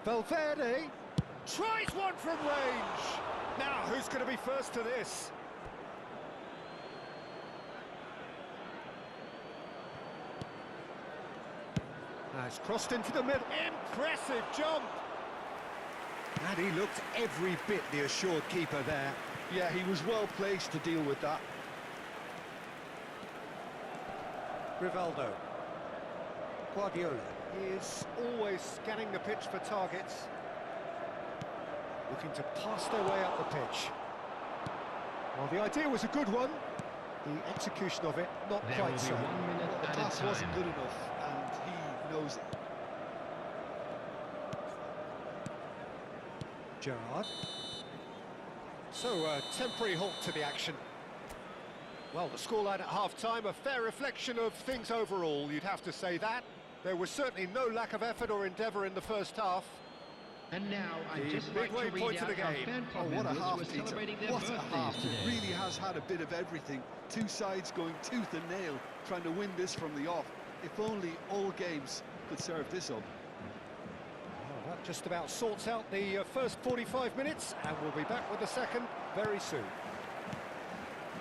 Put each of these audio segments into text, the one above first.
Valverde tries one from range. Now, who's going to be first to this? Now it's crossed into the middle. Impressive jump. And he looked every bit the assured keeper there. Yeah, he was well placed to deal with that. Rivaldo. Guardiola is always scanning the pitch for targets. Looking to pass their way up the pitch. Well, the idea was a good one. The execution of it, not quite so. 1 minute The at pass a wasn't time. good enough, and he knows it. Gerrard. So, a temporary halt to the action. Well, the scoreline at half-time, a fair reflection of things overall, you'd have to say that. There was certainly no lack of effort or endeavour in the first half. And now I'd The just like to midway read point out of the how game. fan Oh, club what a members half, were Peter. celebrating their What a birthdays half. today. It really has had a bit of everything. Two sides going tooth and nail, trying to win this from the off. If only all games could serve this up. Well, that just about sorts out the first 45 minutes, and we'll be back with the second very soon.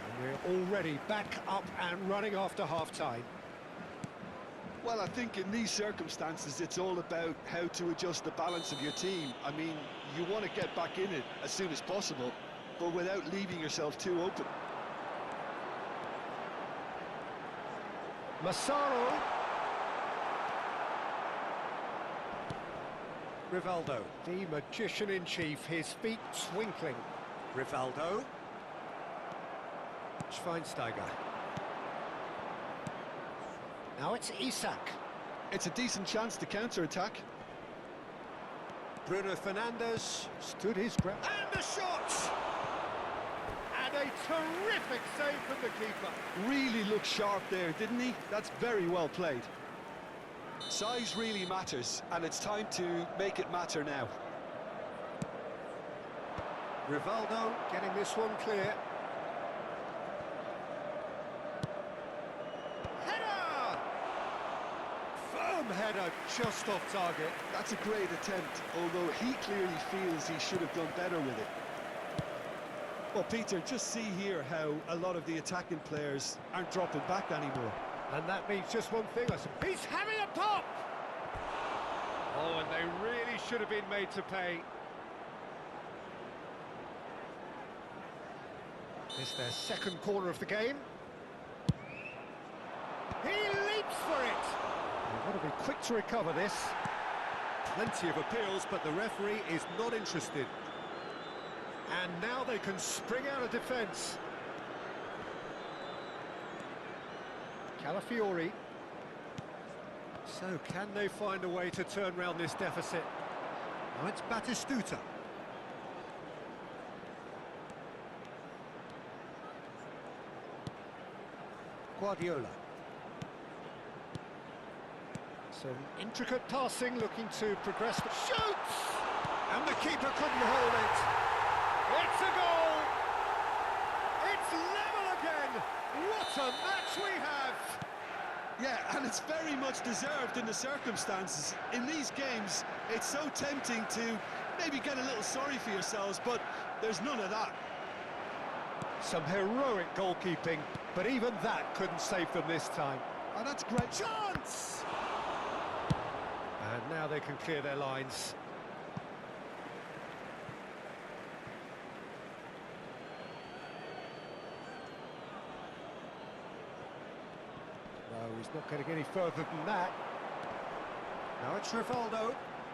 And we're already back up and running after half-time. Well, I think in these circumstances, it's all about how to adjust the balance of your team. I mean, you want to get back in it as soon as possible, but without leaving yourself too open. Massaro. Rivaldo, the magician-in-chief, his feet twinkling. Rivaldo. Schweinsteiger. Now it's Isak. It's a decent chance to counter-attack. Bruno Fernandes stood his ground. And the shot! And a terrific save from the keeper. Really looked sharp there, didn't he? That's very well played. Size really matters, and it's time to make it matter now. Rivaldo getting this one clear. Header! Firm header just off target. That's a great attempt, although he clearly feels he should have done better with it. Well, Peter, just see here how a lot of the attacking players aren't dropping back anymore. And that means just one thing, I suppose. He's having a pop! Oh, and they really should have been made to pay. It's their second corner of the game. He leaps for it! They've got to be quick to recover this. Plenty of appeals, but the referee is not interested. And now they can spring out of defence. Calafiori. So, can they find a way to turn round this deficit? Now it's Batistuta. Guardiola. Some intricate passing, looking to progress. Shoots! And the keeper couldn't hold it. It's a goal! It's level again! What a match we have! Yeah, and it's very much deserved in the circumstances. In these games, it's so tempting to maybe get a little sorry for yourselves, but there's none of that. Some heroic goalkeeping, but even that couldn't save them this time. Oh, that's great. Chance! And now they can clear their lines. No, he's not getting any further than that. Now it's Rivaldo.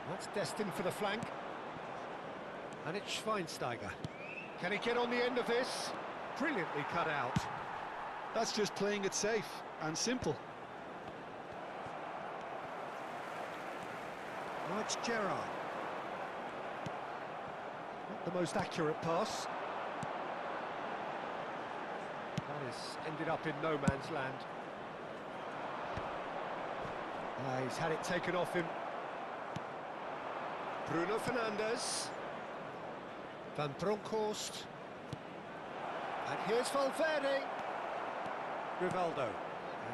That's destined for the flank. And it's Schweinsteiger. Can he get on the end of this? Brilliantly cut out. That's just playing it safe and simple. Now it's Gerrard. Not the most accurate pass. That has ended up in no man's land. He's had it taken off him. Bruno Fernandes. Van Bronckhorst. And here's Valverde. Rivaldo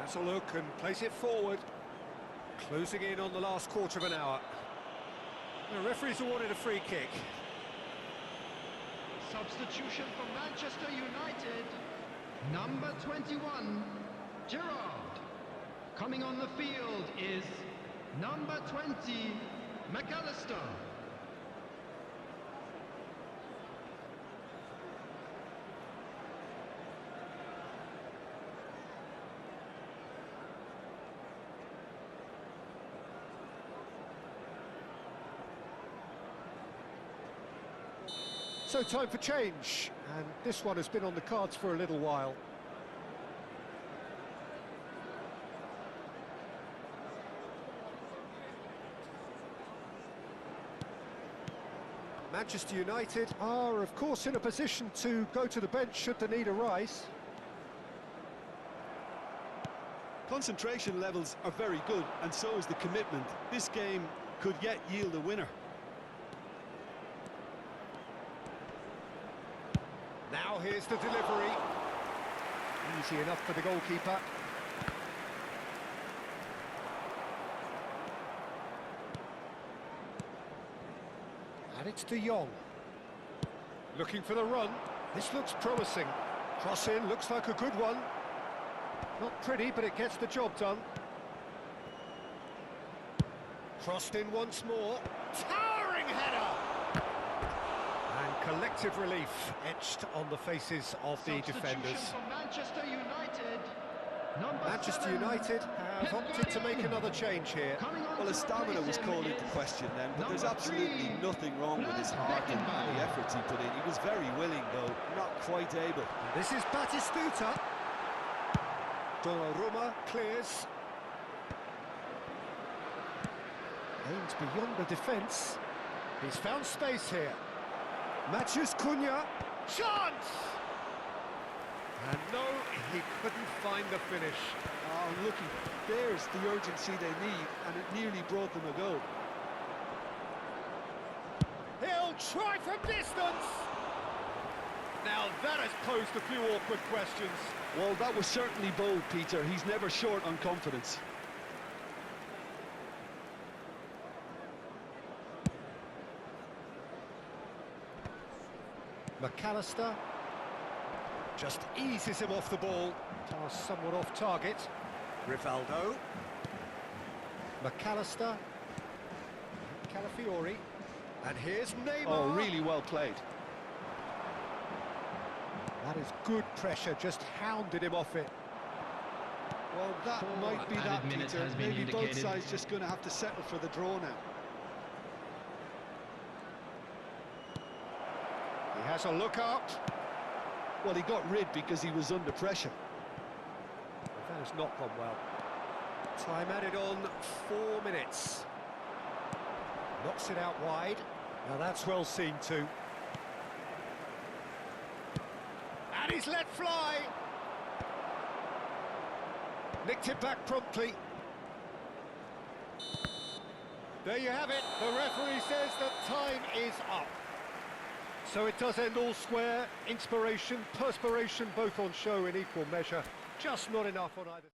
has a look and plays it forward. Closing in on the last quarter of an hour. The referee's awarded a free kick. Substitution for Manchester United. Number 21, Gerrard. Coming on the field is number 20, McAllister. So time for change, and this one has been on the cards for a little while. Manchester United are, of course, in a position to go to the bench should the need arise. Concentration levels are very good, and so is the commitment. This game could yet yield a winner. Now here's the delivery. Easy enough for the goalkeeper. And it's De Jong. Looking for the run. This looks promising. Cross in, looks like a good one. Not pretty, but it gets the job done. Crossed in once more. Towering header! And collective relief etched on the faces of the defenders. For Manchester United. Manchester United have opted to make another change here. Well, his stamina was called into question then, but there's absolutely nothing wrong with his heart and the efforts he put in. He was very willing, though, not quite able. This is Batistuta. Donnarumma clears. Aims beyond the defence. He's found space here. Matches Cunha. Chance! And no, he couldn't find the finish. Oh, looking, there's the urgency they need, and it nearly brought them a goal. He'll try from distance! Now that has posed a few awkward questions. Well, that was certainly bold, Peter. He's never short on confidence. McAllister just eases him off the ball. Pass somewhat off target. Rivaldo. McAllister. Calafiori. And here's Neymar. Oh, really well played. That is good pressure, just hounded him off it. Well, that might be that, Peter. Maybe both sides just going to have to settle for the draw now. He has a look up. Well, he got rid because he was under pressure. That has not gone well. Time added on, 4 minutes. Knocks it out wide. Now that's well seen too. And he's let fly. Nicked it back promptly. There you have it. The referee says that time is up. So it does end all square. Inspiration, perspiration, both on show in equal measure. Just not enough on either.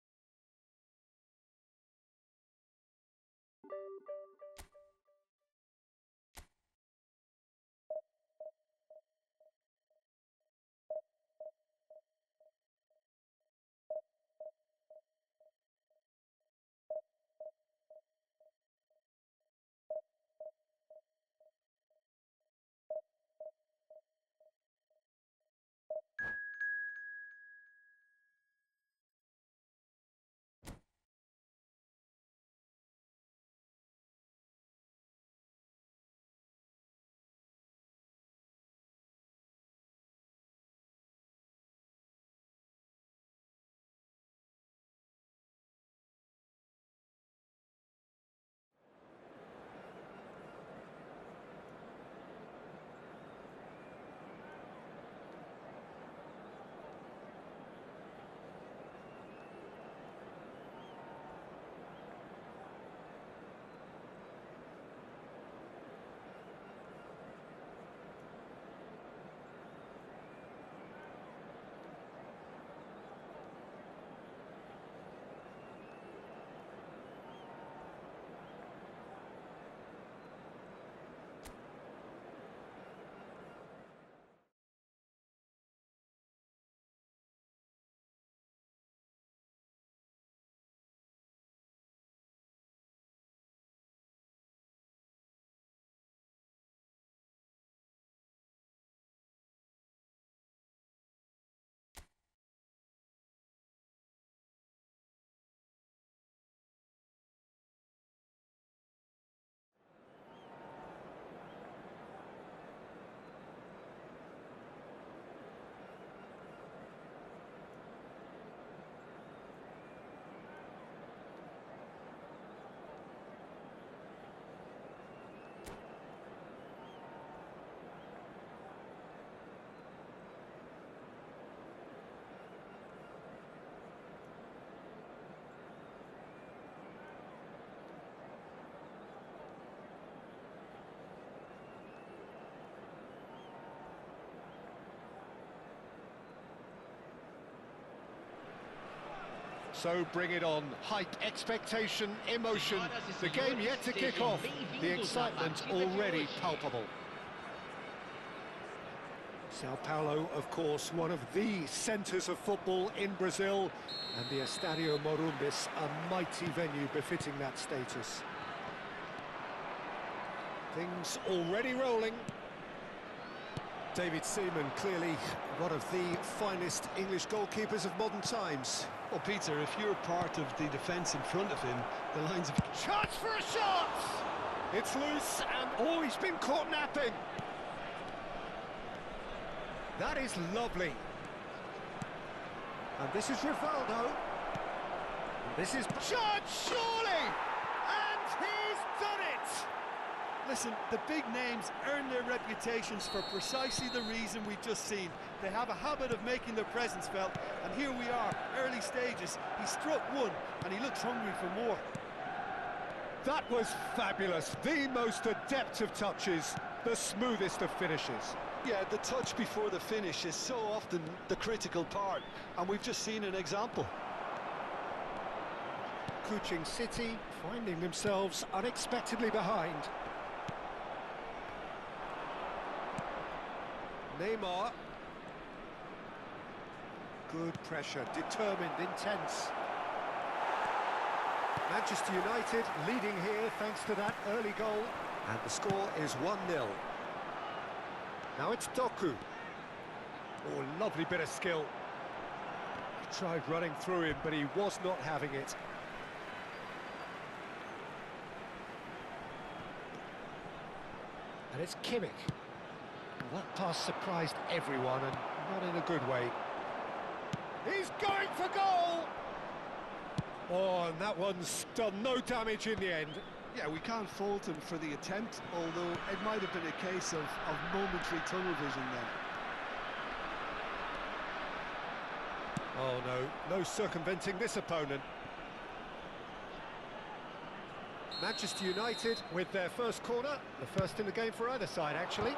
So bring it on. Hype, expectation, emotion. The game yet to kick off. The excitement already palpable. Sao Paulo, of course, one of the centres of football in Brazil, and the Estadio Morumbis, a mighty venue befitting that status. Things already rolling. David Seaman, clearly one of the finest English goalkeepers of modern times. Well, Peter, if you're part of the defence in front of him, the lines of... Chance for a shot! It's loose, and oh, he's been caught napping. That is lovely. And this is Rivaldo. This is... Shot, surely! And he's done it! Listen, the big names earn their reputations for precisely the reason we've just seen. They have a habit of making their presence felt, and here we are, early stages. He struck one, and he looks hungry for more. That was fabulous. The most adept of touches, the smoothest of finishes. Yeah, the touch before the finish is so often the critical part, and we've just seen an example. Kuching City finding themselves unexpectedly behind. Neymar. Good pressure, determined, intense. Manchester United leading here thanks to that early goal. And the score is 1-0. Now it's Doku. Oh, lovely bit of skill. He tried running through him, but he was not having it. And it's Kimmich. Well, that pass surprised everyone, and not in a good way. He's going for goal! Oh, and that one's done no damage in the end. Yeah, we can't fault him for the attempt, although it might have been a case of momentary tunnel vision then. Oh no circumventing this opponent. Manchester United with their first corner, the first in the game for either side actually.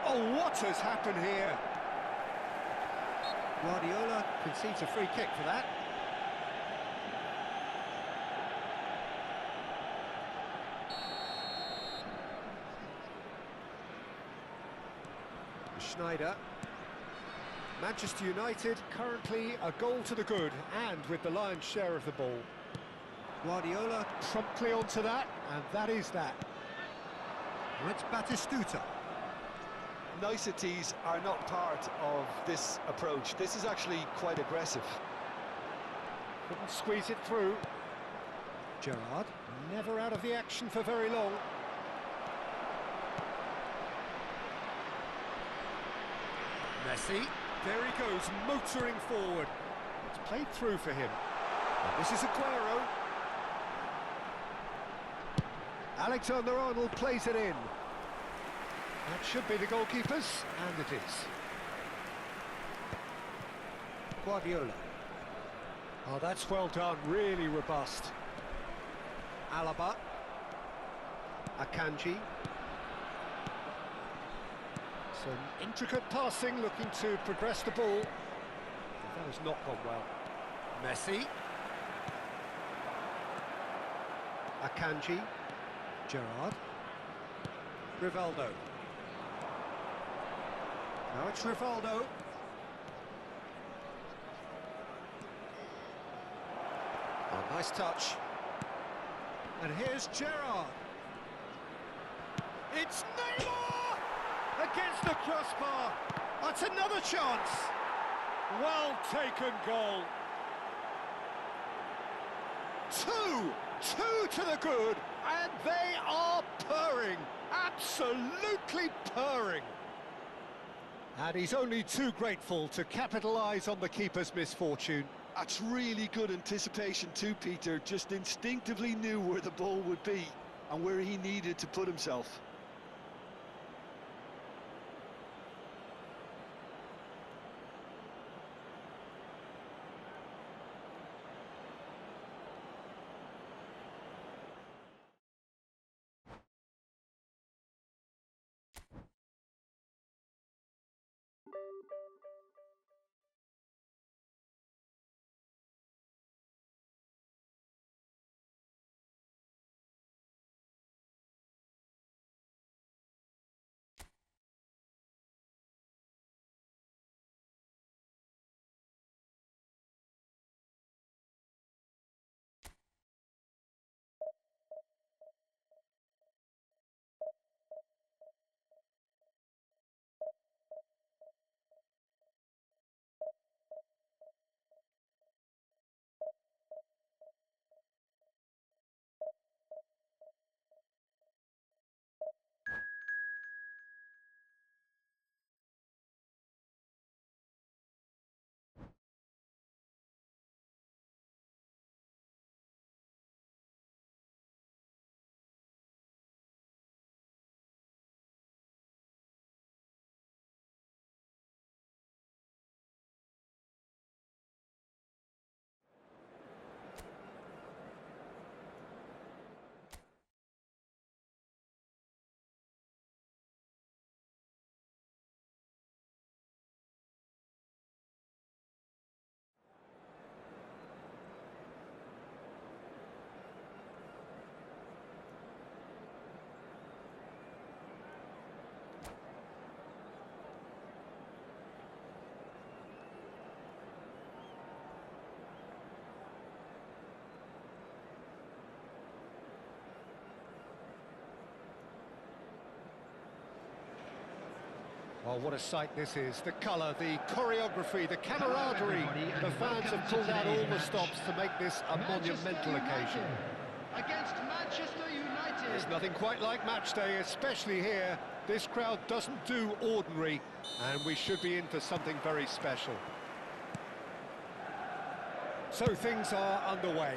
Oh, what has happened here? Guardiola concedes a free kick for that. Schneider. Manchester United currently a goal to the good and with the lion's share of the ball. Guardiola promptly onto that, and that is that. Now it's Batistuta. Niceties are not part of this approach. This is actually quite aggressive. Couldn't squeeze it through. Gerrard, never out of the action for very long. Messi, there he goes, motoring forward. It's played through for him. And this is Aguero. Alexander-Arnold plays it in. That should be the goalkeepers, and it is. Guardiola. Oh, that's well done, really robust. Alaba. Akanji. Some intricate passing, looking to progress the ball. That has not gone well. Messi. Akanji. Gerrard. Rivaldo. Now it's Rivaldo. Oh, nice touch. And here's Gerrard. It's Neymar! Against the crossbar. That's another chance. Well taken goal. Two to the good, and they are purring. Absolutely purring. And he's only too grateful to capitalise on the keeper's misfortune. That's really good anticipation too, Peter. Just instinctively knew where the ball would be and where he needed to put himself. Well, what a sight this is. The colour, the choreography, the camaraderie. The fans have pulled out all the stops to make this a monumental occasion. Against Manchester United. There's nothing quite like match day, especially here. This crowd doesn't do ordinary, and we should be in for something very special. So things are underway.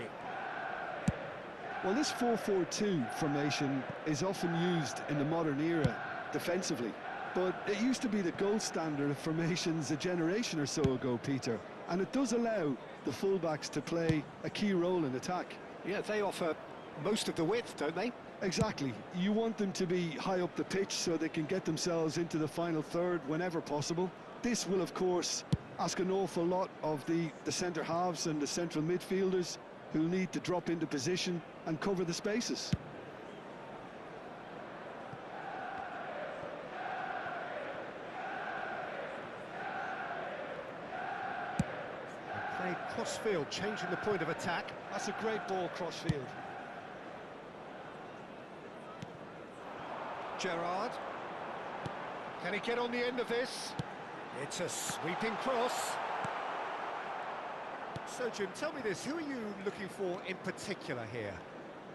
Well, this 4-4-2 formation is often used in the modern era defensively, but it used to be the gold standard of formations a generation or so ago, Peter, and it does allow the fullbacks to play a key role in attack. Yeah, they offer most of the width, don't they? Exactly. You want them to be high up the pitch so they can get themselves into the final third whenever possible. This will, of course, ask an awful lot of the centre halves and the central midfielders, who'll need to drop into position and cover the spaces. Play cross-field, changing the point of attack. That's a great ball cross-field. Gerrard. Can he get on the end of this? It's a sweeping cross. So, Jim, tell me this, who are you looking for in particular here?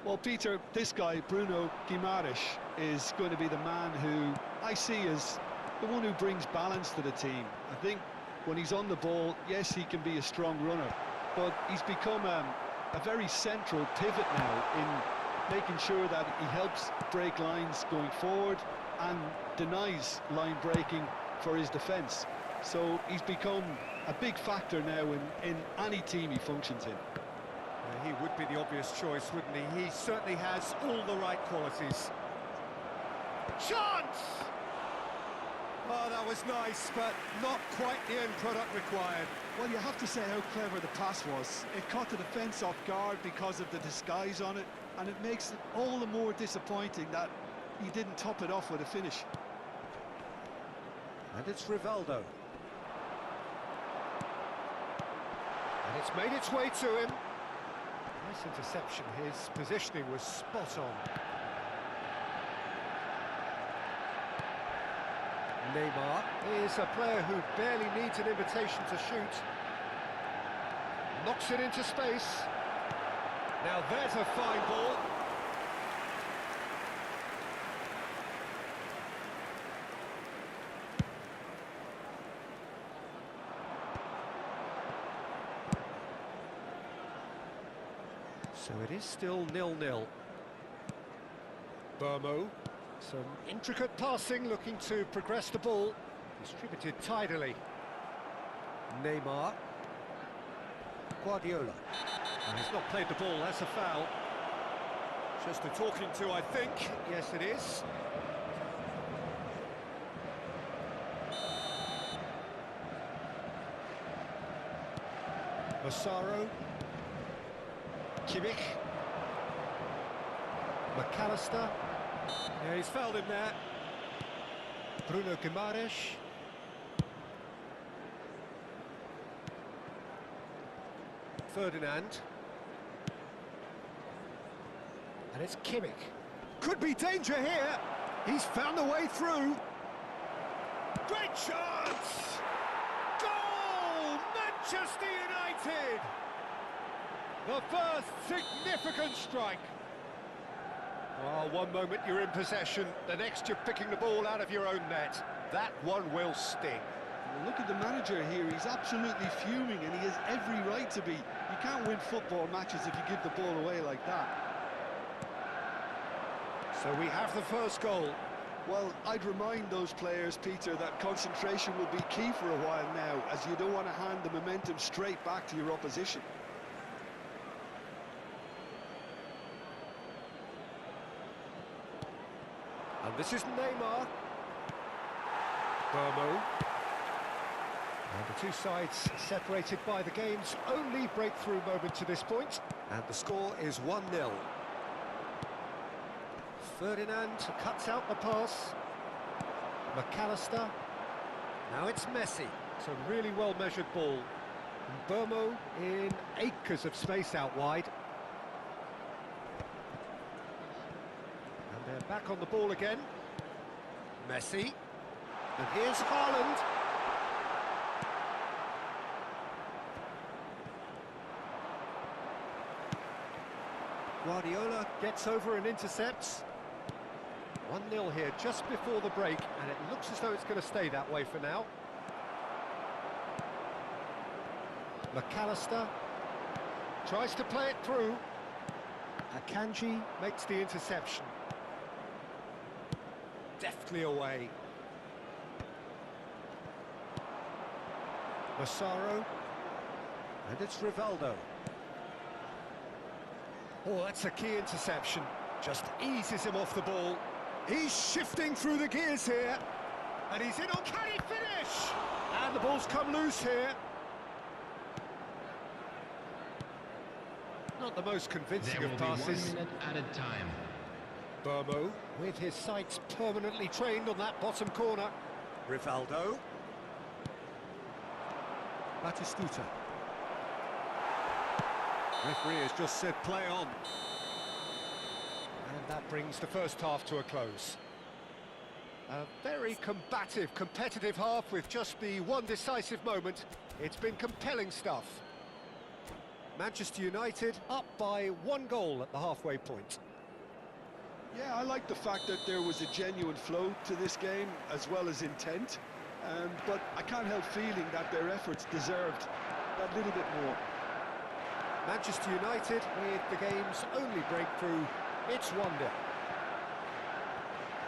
Well, Peter, this guy, Bruno Guimaraes, is going to be the man who I see as the one who brings balance to the team. I think when he's on the ball, yes, he can be a strong runner, but he's become a very central pivot now in making sure that he helps break lines going forward and denies line breaking for his defence. So he's become a big factor now in any team he functions in. He would be the obvious choice, wouldn't he? He certainly has all the right qualities. Chance! Oh, that was nice, but not quite the end product required. Well, you have to say how clever the pass was. It caught the defence off guard because of the disguise on it, and it makes it all the more disappointing that he didn't top it off with a finish. And it's Rivaldo. And it's made its way to him. Nice interception. His positioning was spot on. Neymar is a player who barely needs an invitation to shoot. Knocks it into space. Now there's a fine ball. So it is still 0-0. Burmo, some intricate passing, looking to progress the ball. Distributed tidily. Neymar. Guardiola. And he's not played the ball, that's a foul. Just a talking to, I think. Yes, it is. Massaro. Kimmich. McAllister. Yeah, he's fouled him there. Bruno Guimaraes. Ferdinand. And it's Kimmich. Could be danger here. He's found a way through. Great chance! Goal! Manchester United! The first significant strike. Well, one moment you're in possession, the next you're picking the ball out of your own net. That one will sting. Well, look at the manager here, he's absolutely fuming and he has every right to be. You can't win football matches if you give the ball away like that. So we have the first goal. Well, I'd remind those players, Peter, that concentration will be key for a while now, as you don't want to hand the momentum straight back to your opposition. And this is Neymar. Burmo. And the two sides separated by the game's only breakthrough moment to this point. And the score is 1-0. Ferdinand cuts out the pass. McAllister. Now it's Messi. It's a really well-measured ball. And Burmo in acres of space out wide. And they're back on the ball again. Messi. And here's Haaland. Guardiola gets over and intercepts. 1-0 here just before the break, and it looks as though it's going to stay that way for now. McAllister tries to play it through. Akanji makes the interception. Deftly away. Massaro. And it's Rivaldo. Oh, that's a key interception. Just eases him off the ball. He's shifting through the gears here. And he's in on... Can he finish? And the ball's come loose here. Not the most convincing of passes. 1 minute at a time. Burmo, with his sights permanently trained on that bottom corner. Rivaldo. Batistuta. Referee has just said play on. And that brings the first half to a close. A very combative, competitive half with just the one decisive moment. It's been compelling stuff. Manchester United up by 1 goal at the halfway point. Yeah, I like the fact that there was a genuine flow to this game, as well as intent. But I can't help feeling that their efforts deserved that little bit more. Manchester United with the game's only breakthrough. It's 1-0.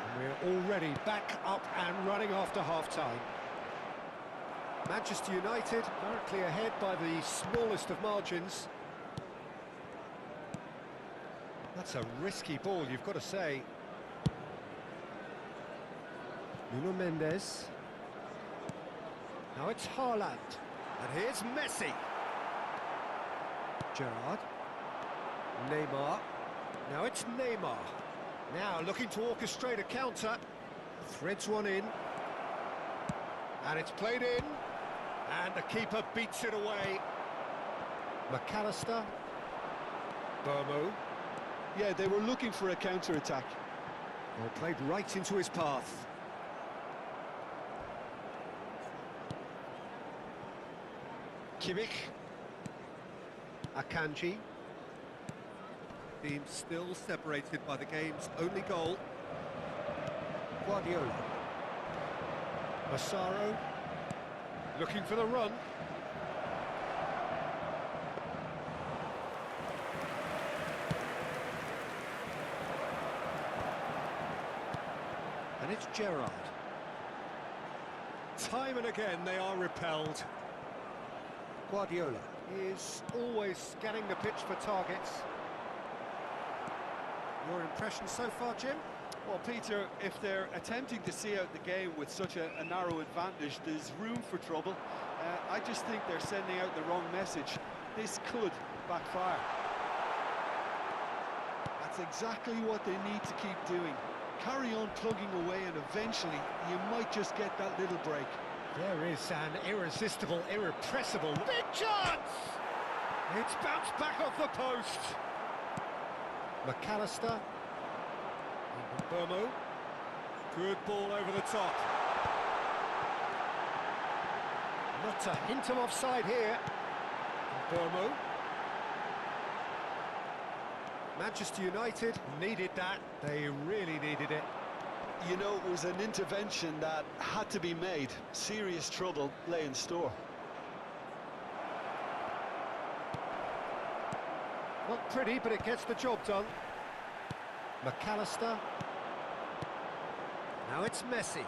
And we're already back up and running after half-time. Manchester United currently ahead by the smallest of margins. That's a risky ball, you've got to say. Nuno Mendes. Now it's Haaland. And here's Messi. Gerrard. Neymar. Now it's Neymar. Now looking to orchestrate a counter. Threads one in. And it's played in. And the keeper beats it away. McAllister. Burmo. Yeah, they were looking for a counter-attack. Well, played right into his path. Kimmich. Akanji. Team still separated by the game's only goal. Guardiola. Massaro. Looking for the run. And it's Gerrard. Time and again they are repelled. Guardiola is always scanning the pitch for targets. Your impression so far, Jim? Well, Peter, if they're attempting to see out the game with such a narrow advantage, there's room for trouble. I just think they're sending out the wrong message. This could backfire. That's exactly what they need to keep doing. Carry on plugging away, and eventually you might just get that little break. There is an irresistible, irrepressible big chance! It's bounced back off the post. McAllister. Burmo. Good ball over the top. Not a hint of offside here. Burmo. Manchester United needed that. They really needed it. You know, it was an intervention that had to be made. Serious trouble lay in store. Not pretty, but it gets the job done. McAllister. Now it's Messi.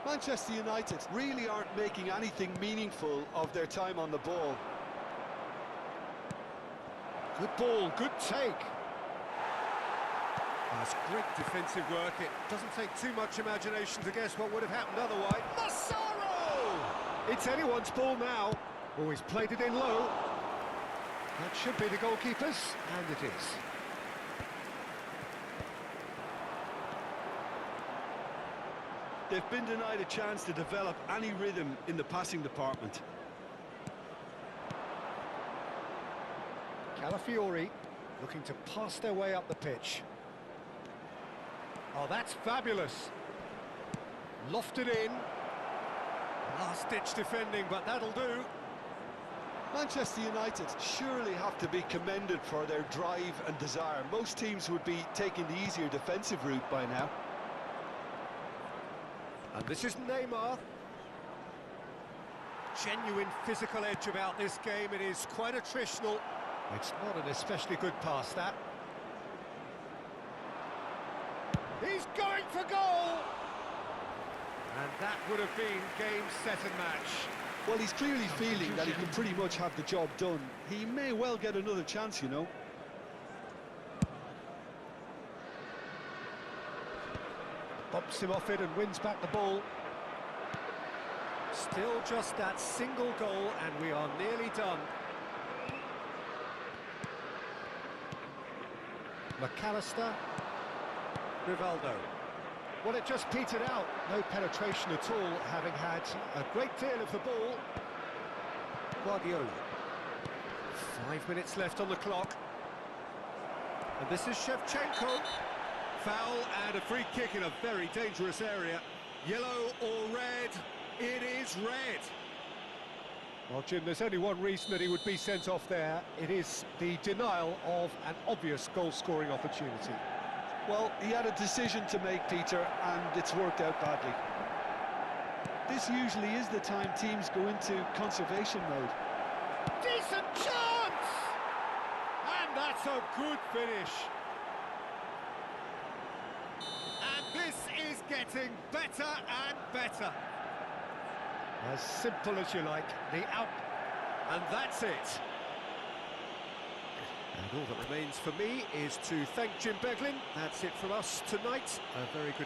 Manchester United really aren't making anything meaningful of their time on the ball. Good ball, good take. That's great defensive work. It doesn't take too much imagination to guess what would have happened otherwise. Massaro! It's anyone's ball now. Oh, he's played it in low. That should be the goalkeeper's, and it is. They've been denied a chance to develop any rhythm in the passing department. Calafiori looking to pass their way up the pitch. Oh, that's fabulous. Lofted in. Last-ditch defending, but that'll do. Manchester United surely have to be commended for their drive and desire. Most teams would be taking the easier defensive route by now. And this is Neymar. Genuine physical edge about this game. It is quite attritional. It's not an especially good pass, that. He's going for goal! And that would have been game, set and match. Well, he's clearly feeling that he can pretty much have the job done. He may well get another chance, you know. Bumps him off it and wins back the ball. Still just that single goal and we are nearly done. McAllister. Rivaldo. Well, it just petered out. No penetration at all, having had a great deal of the ball. Guardiola. 5 minutes left on the clock. And this is Shevchenko. Foul and a free kick in a very dangerous area. Yellow or red? It is red. Well, Jim, there's only one reason that he would be sent off there. It is the denial of an obvious goal-scoring opportunity. Well, he had a decision to make, Peter, and it's worked out badly. This usually is the time teams go into conservation mode. Decent chance! And that's a good finish. And this is getting better and better. As simple as you like, the out. And that's it. And all that remains for me is to thank Jim Beglin. That's it from us tonight. A very good